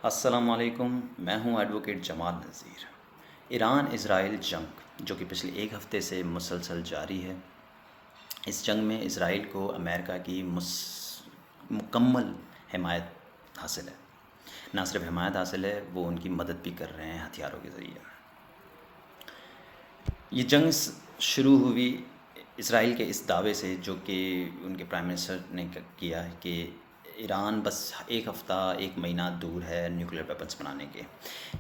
अस्सलामुअलैकुम, मैं हूं एडवोकेट जमाल नज़ीर। ईरान इसराइल जंग जो कि पिछले एक हफ़्ते से मुसलसल जारी है, इस जंग में इसराइल को अमेरिका की मुकम्मल हिमायत हासिल है। ना सिर्फ हिमायत हासिल है, वो उनकी मदद भी कर रहे हैं हथियारों के ज़रिए। ये जंग शुरू हुई इसराइल के इस दावे से, जो कि उनके प्राइम मिनिस्टर ने किया कि ईरान बस एक हफ़्ता एक महीना दूर है न्यूक्लियर वेपन्स बनाने के।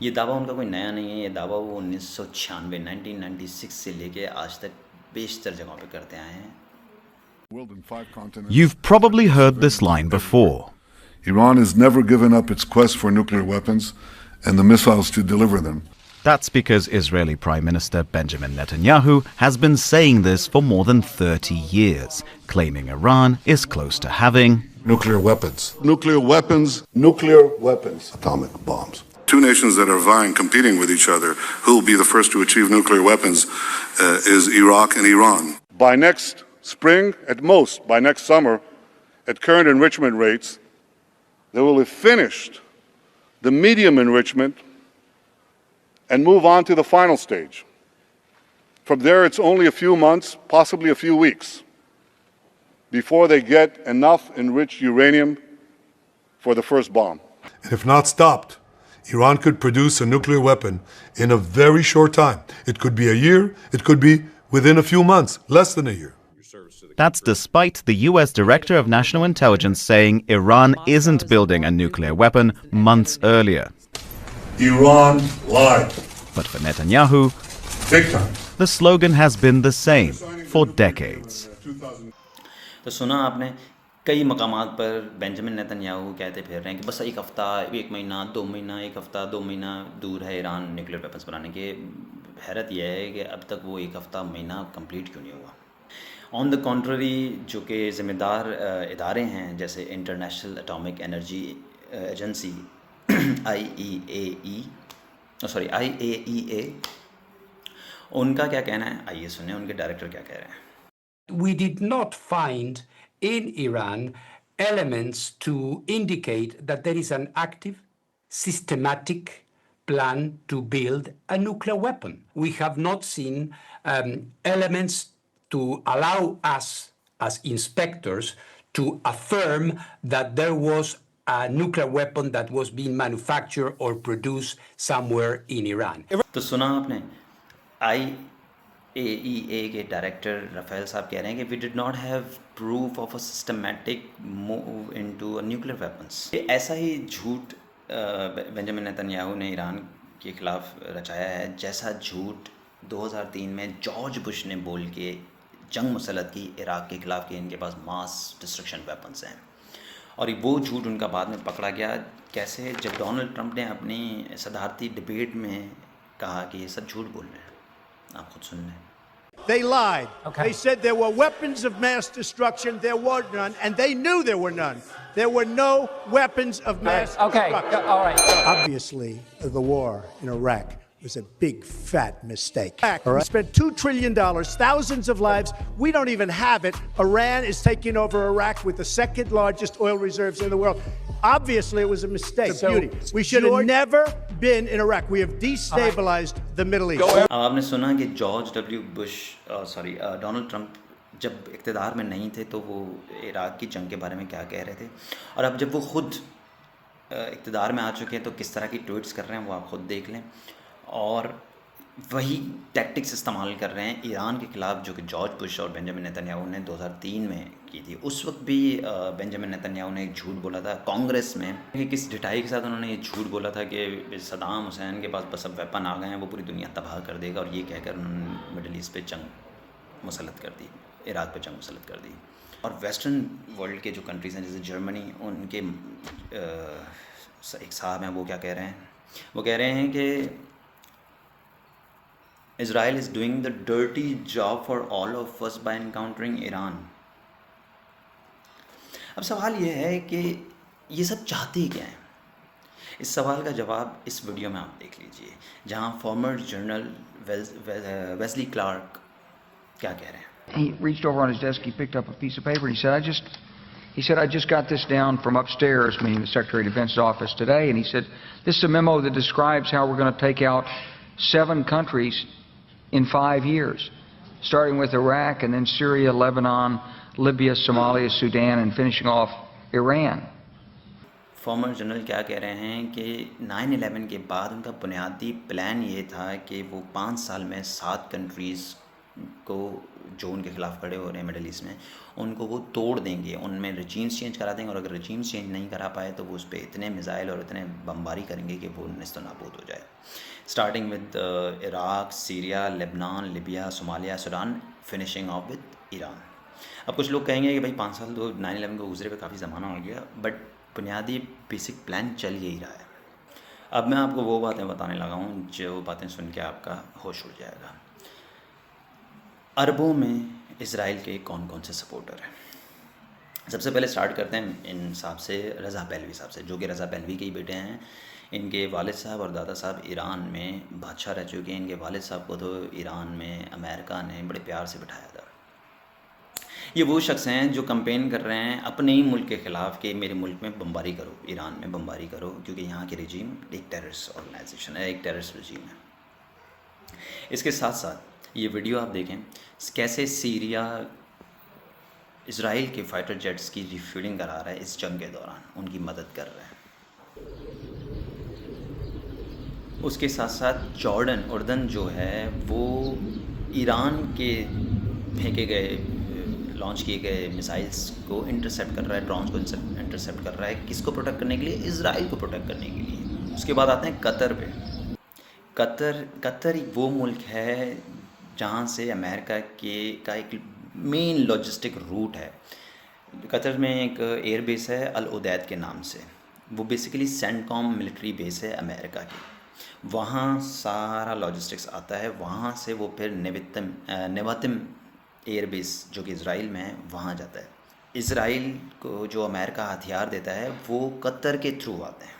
ये दावा उनका कोई नया नहीं है। ये दावा वो 1996 1996 से लेके आज तक बेशतर जगहों पे करते आए हैं। You've probably heard this line before. Iran has never given up its quest for nuclear weapons and the missiles to deliver them. That's because Israeli Prime Minister Benjamin Netanyahu has been saying this for more than 30 years, claiming Iran is close to having Nuclear weapons. Nuclear weapons. Nuclear weapons. Atomic bombs. Two nations that are vying, competing with each other, who will be the first to achieve nuclear weapons, is Iraq and Iran. By next spring, at most, by next summer, at current enrichment rates, they will have finished the medium enrichment and move on to the final stage. From there, it's only a few months, possibly a few weeks, before they get enough enriched uranium for the first bomb. And if not stopped, Iran could produce a nuclear weapon in a very short time. It could be a year, it could be within a few months, less than a year. That's despite the US Director of National Intelligence saying Iran isn't building a nuclear weapon months earlier. Iran lied. But for Netanyahu, Big time. the slogan has been the same for decades. तो सुना आपने, कई मकामात पर Benjamin Netanyahu कहते फिर रहे हैं कि बस एक हफ़्ता, एक महीना, 2 महीना, एक हफ़्ता 2 महीना दूर है ईरान न्यूक्लियर वेपन्स बनाने के। हैरत यह है कि अब तक वो एक हफ़्ता महीना कंप्लीट क्यों नहीं हुआ। ऑन द कॉन्ट्ररी, जो कि ज़िम्मेदार इदारे हैं जैसे international atomic energy agency IAEA, उनका क्या कहना है, आइए सुने उनके डायरेक्टर क्या कह रहे हैं। We did not find in Iran elements to indicate that there is an active, systematic plan to build a nuclear weapon. We have not seen elements to allow us as inspectors to affirm that there was a nuclear weapon that was being manufactured or produced somewhere in Iran. तो सुना आपने, IAEA के director Rafale साहब कह रहे हैं कि we did not have proof of a systematic move into a nuclear weapons. ऐसा ही झूठ बेंजामिन नेतन्याहू ने ईरान के खिलाफ रचाया है, जैसा झूठ 2003 में जॉर्ज बुश ने बोल के जंग मुसलत की इराक के खिलाफ कि इनके पास मास डिस्ट्रक्शन वेपन्स हैं। और वो झूठ उनका बाद में पकड़ा गया, कैसे, जब डोनाल्ड ट्रंप ने अपनी सदारती डिबेट में कहा कि ये सब झूठ बोल रहे हैं। आप खुद सुन लें। They lied. Okay. They said there were weapons of mass destruction. There were none, and they knew there were none. There were no weapons of mass destruction. All right. Obviously, the war in Iraq was a big, fat mistake. We spent $2 trillion, thousands of lives. We don't even have it. Iran is taking over Iraq with the second largest oil reserves in the world. Obviously, it was a mistake. We should have never been in Iraq. We have destabilized the Middle East. अब आपने सुना कि Donald Trump जब इक़्तिदार में नहीं थे तो वो इराक की जंग के बारे में क्या कह रहे थे, और अब जब वो खुद इक़्तिदार में आ चुके हैं तो किस तरह की ट्वीट्स कर रहे हैं वो आप खुद देख लें। और वही टैक्टिक्स इस्तेमाल कर रहे हैं ईरान के ख़िलाफ़ जो कि जॉर्ज बुश और बेंजामिन नेतन्याहू ने 2003 में की थी। उस वक्त भी बेंजामिन नेतन्याहू ने एक झूठ बोला था कांग्रेस में कि किस ढिठाई के साथ उन्होंने ये झूठ बोला था कि सदाम हुसैन के पास बस अब वेपन आ गए हैं, वो पूरी दुनिया तबाह कर देगा, और ये कहकर उन्होंने मिडल ईस्ट पे जंग मुसलत कर दी, इराक़ पे जंग मुसलत कर दी। और वेस्टर्न वर्ल्ड के जो कंट्रीज़ हैं जैसे जर्मनी, उनके एक साहब हैं, वो क्या कह रहे हैं, वो कह रहे हैं कि Israel is doing the dirty job for all of us by encountering Iran. अब सवाल ये है कि ये सब चाहते क्या हैं? इस सवाल का जवाब इस वीडियो में आप देख लीजिए, जहां फॉर्मर जनरल वेस्ली क्लार्क क्या कह रहे हैं। He reached over on his desk, he picked up a piece of paper, and he said, He said, I just got this down from upstairs, meaning the Secretary of Defense's office today, and he said, this is a memo that describes how we're going to take out 7 countries in 5 years, starting with Iraq and then Syria, Lebanon, Libya, Somalia, Sudan, and finishing off Iran. Former general क्या कह रहे हैं कि 9/11 के बाद उनका बुनियादी plan ये था कि वो 5 साल में 7 कंट्रीज़ को जो उनके ख़िलाफ़ खड़े हो रहे हैं मिडल ईस्ट में, उनको वो तोड़ देंगे, उनमें रजीम्स चेंज करा देंगे, और अगर रजीम्स चेंज नहीं करा पाए तो वो उस पर इतने मिज़ाइल और इतने बमबारी करेंगे कि वो नेस्तो नाबूद हो जाए। Starting with Iraq, Syria, Lebanon, Libya, Somalia, Sudan, finishing of with Iran. अब कुछ लोग कहेंगे कि भाई 5 साल तो 9/11 को गुजरे पे काफ़ी ज़माना हो गया, बट बुनियादी बेसिक प्लान चल यही रहा है। अब मैं आपको वो बातें बताने लगा हूँ जो बातें सुन के आपका होश उड़ जाएगा। अरबों में इज़राइल के कौन कौन से सपोर्टर हैं? सबसे पहले स्टार्ट करते हैं इन साहब से, रज़ा पहलवी साहब से, जो कि रज़ा पहलवी के ही बेटे हैं। इनके वालिद साहब और दादा साहब ईरान में बादशाह रह चुके हैं। इनके वालिद साहब को तो ईरान में अमेरिका ने बड़े प्यार से बिठाया था। ये वो शख्स हैं जो कंपेन कर रहे हैं अपने ही मुल्क के ख़िलाफ़ कि मेरे मुल्क में बमबारी करो, ईरान में बमबारी करो, क्योंकि यहाँ की रजीम एक टेररिस्ट ऑर्गेनाइजेशन है, एक टेररिस्ट रजीम है। इसके साथ साथ ये वीडियो आप देखें कैसे सीरिया इज़राइल के फाइटर जेट्स की रिफ्यूलिंग करा रहा है, इस जंग के दौरान उनकी मदद कर रहा है। उसके साथ साथ जॉर्डन, उर्दन जो है वो ईरान के फेंके गए, लॉन्च किए गए मिसाइल्स को इंटरसेप्ट कर रहा है, ड्रोन्स को इंटरसेप्ट कर रहा है। किसको प्रोटेक्ट करने के लिए? इज़राइल को प्रोटेक्ट करने के लिए। उसके बाद आते हैं कतर पे। कतर वो मुल्क है जहाँ से अमेरिका का एक मेन लॉजिस्टिक रूट है। कतर में एक एयर बेस है अल उदैद के नाम से, वो बेसिकली सेंटकॉम मिलिट्री बेस है अमेरिका की। वहाँ सारा लॉजिस्टिक्स आता है, वहाँ से वो फिर नेवातिम एयर बेस जो कि इज़राइल में है वहाँ जाता है। इज़राइल को जो अमेरिका हथियार देता है वो कतर के थ्रू आते हैं।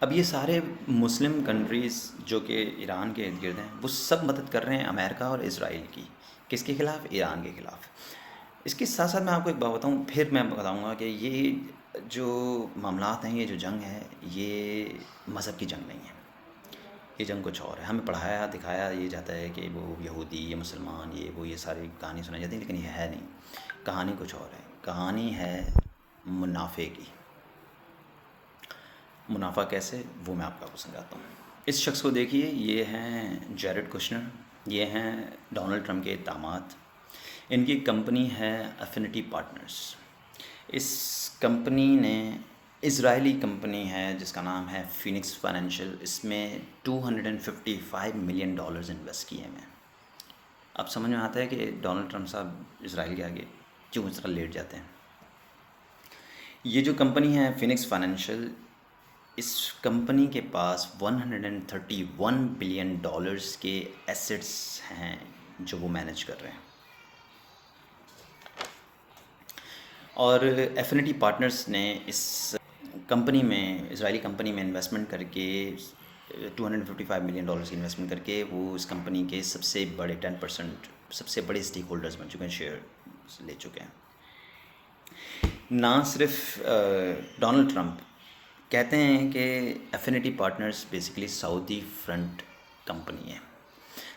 अब ये सारे मुस्लिम कंट्रीज़ जो कि ईरान के इर्द गिर्द हैं वो सब मदद कर रहे हैं अमेरिका और इज़राइल की। किसके ख़िलाफ़? ईरान के ख़िलाफ़। इसके साथ साथ मैं आपको एक बात बताऊँ, फिर मैं बताऊँगा कि ये जो मामलात हैं, ये जो जंग है, ये मज़हब की जंग नहीं है, ये जंग कुछ और है। हमें पढ़ाया दिखाया ये जाता है कि वो यहूदी, ये मुसलमान, ये वो, ये सारी कहानी सुनाई जाती है, लेकिन ये है नहीं। कहानी कुछ और है। कहानी है मुनाफे की। मुनाफा कैसे, वो मैं आपको समझाता हूँ। इस शख्स को देखिए, ये हैं जेरेड कुशनर, ये हैं डोनाल्ड ट्रंप के दामाद। इनकी कंपनी है एफिनिटी पार्टनर्स। इस कंपनी ने, इज़राइली कंपनी है जिसका नाम है फिनिक्स फाइनेंशियल, इसमें $255 मिलियन इन्वेस्ट किए हैं। अब समझ में आता है कि डोनाल्ड ट्रंप साहब इज़राइल के आगे क्यों इस तरह लेट जाते हैं। ये जो कंपनी है फिनिक्स फाइनेंशियल, इस कंपनी के पास $131 बिलियन के एसेट्स हैं जो वो मैनेज कर रहे हैं। और एफिनिटी पार्टनर्स ने इस कंपनी में, इजरायली कंपनी में इन्वेस्टमेंट करके $255 मिलियन की इन्वेस्टमेंट करके वो इस कंपनी के सबसे बड़े 10% सबसे बड़े स्टेक होल्डर्स बन चुके हैं, शेयर ले चुके हैं। ना सिर्फ डोनाल्ड ट्रंप कहते हैं कि affinity partners basically Saudi front company है।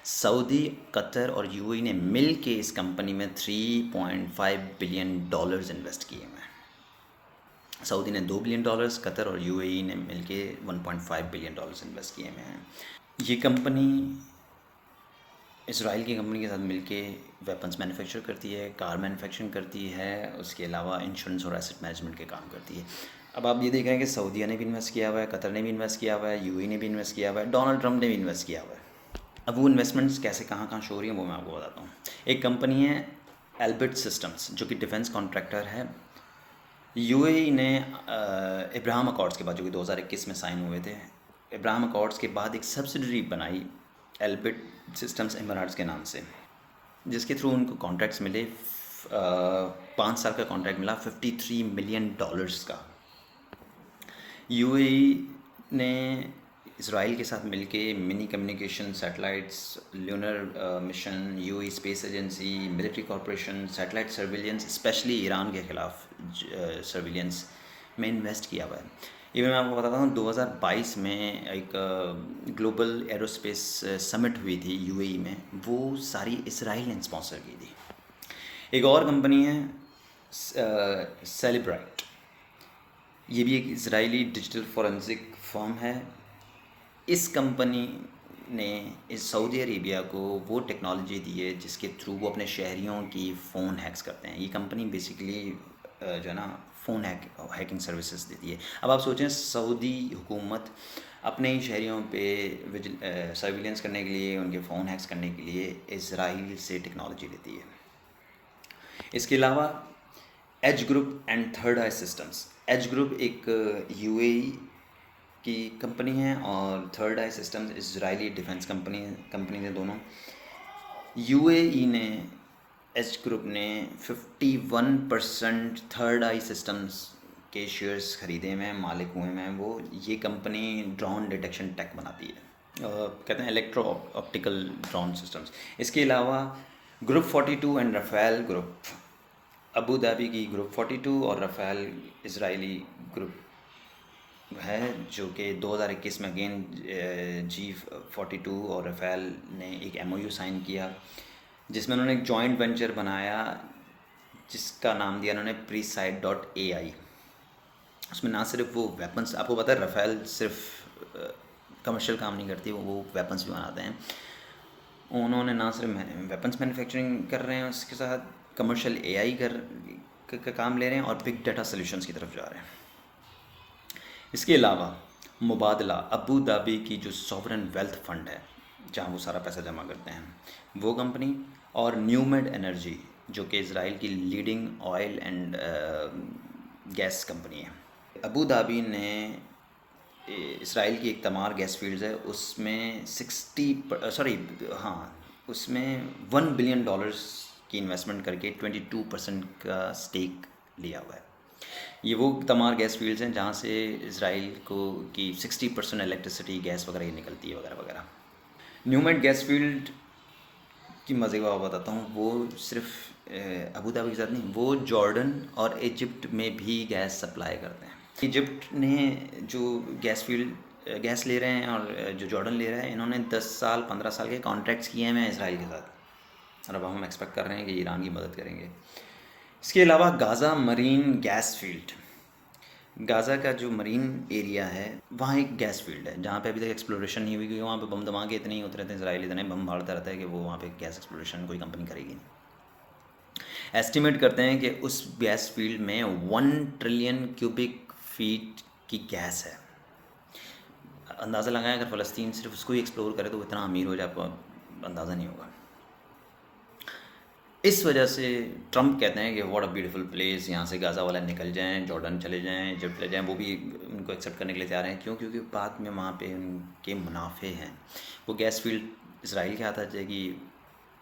सऊदी, कतर और यूएई ने मिल के इस कंपनी में $3.5 बिलियन इन्वेस्ट किए हैं। सऊदी ने $2 बिलियन, कतर और यूएई ने मिल के $1.5 बिलियन इन्वेस्ट किए हुए हैं। ये कंपनी इज़राइल की कंपनी के साथ मिलके वेपन्स मैन्युफैक्चर करती है, कार मैन्युफैक्चरिंग करती है, उसके अलावा इंश्योरेंस और एसेट मैनेजमेंट के काम करती है। अब आप ये देख रहे हैं कि सऊदीया ने भी इन्वेस्ट किया हुआ है, कतर ने भी इन्वेस्ट किया हुआ है, यूएई ने भी इन्वेस्ट किया हुआ है, डोनाल्ड ट्रंप ने भी इन्वेस्ट किया हुआ है। अब वो इन्वेस्टमेंट्स कैसे कहाँ शो हो रही हैं वो मैं आपको बताता हूँ। एक कंपनी है एल्बिट सिस्टम्स जो कि डिफेंस कॉन्ट्रैक्टर है। यूएई ने इब्राहिम अकॉर्ड्स के बाद, जो कि 2021 में साइन हुए थे, इब्राहिम अकॉर्ड्स के बाद एक सब्सिडरी बनाई एल्बिट सिस्टम्स इमराट्स के नाम से, जिसके थ्रू उनको कॉन्ट्रैक्ट्स मिले। 5 साल का कॉन्ट्रैक्ट मिला $53 मिलियन का। यूएई ने इज़राइल के साथ मिलके mini communication satellites, lunar mission, UAE space agency, military corporation, satellite surveillance, specially Iran के ख़िलाफ़ सर्विलेंस में इन्वेस्ट किया हुआ है। इवन मैं आपको बताता हूँ 2022 में एक ग्लोबल एरोस्पेस समिट हुई थी यूएई में, वो सारी इसराइल ने स्पॉन्सर की थी। एक और कंपनी है सेलिब्राइट, ये भी एक इजरायली डिजिटल फॉरेंसिक फर्म है। इस कंपनी ने इस सऊदी अरेबिया को वो टेक्नोलॉजी दी है जिसके थ्रू वो अपने शहरियों की फ़ोन हैक्स करते हैं। ये कंपनी बेसिकली जो है ना फ़ोन हैकिंग सर्विसेज देती है। अब आप सोचें सऊदी हुकूमत अपने ही शहरियों पे सर्विलेंस करने के लिए, उनके फ़ोन हैक्स करने के लिए इजराइल से टेक्नोलॉजी लेती है। इसके अलावा age group and third I systems. Age group एक यूएई की कंपनी है और थर्ड आई सिस्टम्स इजरायली डिफेंस कंपनी है दोनों। यूएई ने एज ग्रुप ने 51% थर्ड आई सिस्टम्स के शेयर्स खरीदे हुए हैं, मालिक हुए हैं वो। ये कंपनी ड्रोन डिटेक्शन टेक बनाती है, कहते हैं इलेक्ट्रो ऑप्टिकल ड्रोन सिस्टम्स। इसके अलावा group 42 and Rafale group, Abu Dhabi की ग्रुप 42 और रफ़ेल इजरायली ग्रुप है, जो कि 2021 में अगेन G42 और रफ़ेल ने एक MOU साइन किया जिसमें उन्होंने एक जॉइंट वेंचर बनाया जिसका नाम दिया उन्होंने Presight.ai। उसमें ना सिर्फ वो वेपन्स, आपको पता है रफ़ेल सिर्फ कमर्शियल काम नहीं करती, वो वेपन्स भी बनाते हैं। उन्होंने ना सिर्फ वेपन्स मैन्युफैक्चरिंग कर रहे हैं, उसके साथ कमर्शियल AI का काम ले रहे हैं और बिग डाटा सॉल्यूशंस की तरफ जा रहे हैं। इसके अलावा मुबादला, अबू धाबी की जो सॉवरेन वेल्थ फंड है जहाँ वो सारा पैसा जमा करते हैं, वो कंपनी, और न्यूमेड एनर्जी जो कि इजराइल की leading oil and gas company है। अबू धाबी ने इसराइल की एक तमार गैस फील्ड्स है, उसमें उसमें $1 बिलियन की इन्वेस्टमेंट करके 22% का स्टेक लिया हुआ है। ये वो तमार गैस फील्ड्स हैं जहाँ से इजराइल को की 60% इलेक्ट्रिसिटी, गैस वगैरह ये निकलती है वगैरह वगैरह। न्यूमेड गैस फील्ड की मज़े का बताता हूँ, वो सिर्फ अबू धाबी के साथ नहीं, वो जॉर्डन और इजिप्ट में भी गैस सप्लाई करते हैं। इजिप्ट ने जो गैस ले रहे हैं और जो जॉर्डन ले रहा है, इन्होंने 10 साल 15 साल के कॉन्ट्रैक्ट्स किए हैं इसराइल के साथ, और अब हम एक्सपेक्ट कर रहे हैं कि ईरान की मदद करेंगे। इसके अलावा Gaza marine gas field, Gaza का जो मरीन एरिया है वहाँ एक गैस फील्ड है जहाँ पे अभी तक एक्सप्लोरेशन नहीं हुई, क्योंकि वहाँ पे बम धमाके इतने ही होते रहते हैं, इसराइल इतने बम फाड़ता रहता है कि वो वहाँ पे गैस एक्सप्लोरेशन कोई कंपनी करेगी नहीं। एस्टिमेट करते हैं कि उस गैस फील्ड में 1 ट्रिलियन क्यूबिक फीट की गैस है। अंदाज़ा लगाएं अगर फ़लस्तीन सिर्फ उसको ही एक्सप्लोर करे तो वो इतना अमीर हो जाए, आपको अंदाज़ा नहीं होगा। इस वजह से ट्रम्प कहते हैं कि व्हाट अ ब्यूटीफुल प्लेस, यहाँ से गाज़ा वाला निकल जाएं, जॉर्डन चले जाएं, इजिप्ट चले जाएं, वो भी उनको एक्सेप्ट करने के लिए तैयार हैं। क्यों? क्योंकि बाद में वहाँ पे उनके मुनाफे हैं। वो गैस फील्ड इसराइल के हाथ आ जाएगी,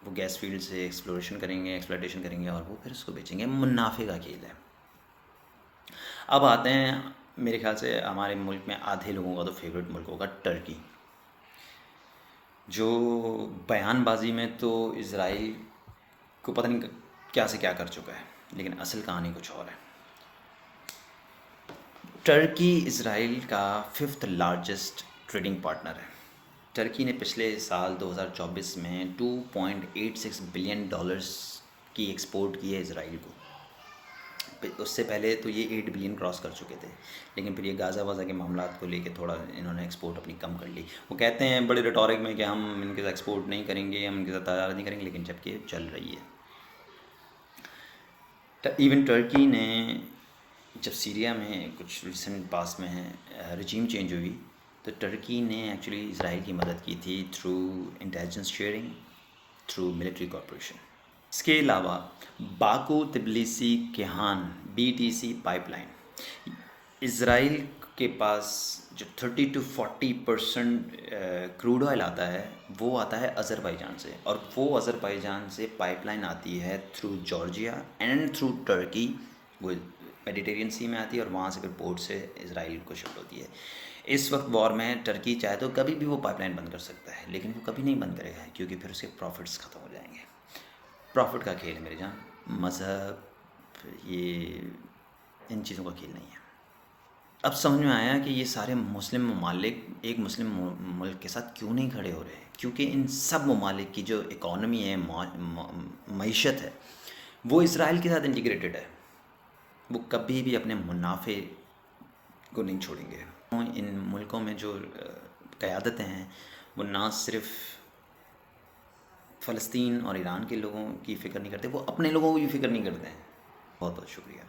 वो गैस फील्ड से एक्सप्लोरेशन करेंगे, एक्सप्लोइटेशन करेंगे और वो फिर उसको बेचेंगे। मुनाफे का खेल है। अब आते हैं, मेरे ख्याल से हमारे मुल्क में आधे लोगों का तो फेवरेट मुल्क होगा टर्की, जो बयानबाजी में तो इजराइल को पता नहीं क्या से क्या कर चुका है, लेकिन असल कहानी कुछ और है। टर्की इजराइल का 5th लार्जेस्ट ट्रेडिंग पार्टनर है। टर्की ने पिछले साल 2024 में $2.86 बिलियन की एक्सपोर्ट की है इजराइल को। उससे पहले तो ये 8 बिलियन क्रॉस कर चुके थे, लेकिन फिर ये गाज़ा वाज़ा के मामलात को लेके थोड़ा इन्होंने एक्सपोर्ट अपनी कम कर ली। वो कहते हैं बड़े रिटोरिक में कि हम इनके साथ एक्सपोर्ट नहीं करेंगे, हम इनके साथ तजारत नहीं करेंगे, लेकिन जबकि चल रही है। इवन टर्की ने जब सीरिया में कुछ रिसेंट पास में है रजीम चेंज हुई, तो टर्की ने एक्चुअली इजराइल की मदद की थी through intelligence sharing, through military corporation. इसके अलावा Baku Tbilisi Ceyhan BTC pipeline, Israel के पास जो 30 to 40% क्रूड ऑयल आता है वो आता है अज़रबैजान से, और वो अज़रबैजान से पाइपलाइन आती है through Georgia and through Turkey, वो मेडिटेरियन सी में आती है और वहाँ से फिर पोर्ट से इजराइल को शिफ्ट होती है। इस वक्त वॉर में टर्की चाहे तो कभी भी वो पाइपलाइन बंद कर सकता है, लेकिन वो कभी नहीं बंद करेगा क्योंकि फिर उसके प्रॉफिट्स ख़त्म हो जाएंगे। प्रॉफिट का खेल है मेरे जान। मज़हब, ये इन चीज़ों का खेल नहीं है। अब समझ में आया कि ये सारे मुस्लिम ममालिक एक मुस्लिम मुल्क के साथ क्यों नहीं खड़े हो रहे हैं, क्योंकि इन सब ममालिक की जो इकॉनमी है, मईशत है, वो इसराइल के साथ इंटीग्रेटेड है। वो कभी भी अपने मुनाफे को नहीं छोड़ेंगे। इन मुल्कों में जो क़यादतें हैं वो ना सिर्फ फ़लस्तीन और ईरान के लोगों की फ़िक्र नहीं करते, वो अपने लोगों की फ़िक्र नहीं करते हैं। बहुत बहुत शुक्रिया।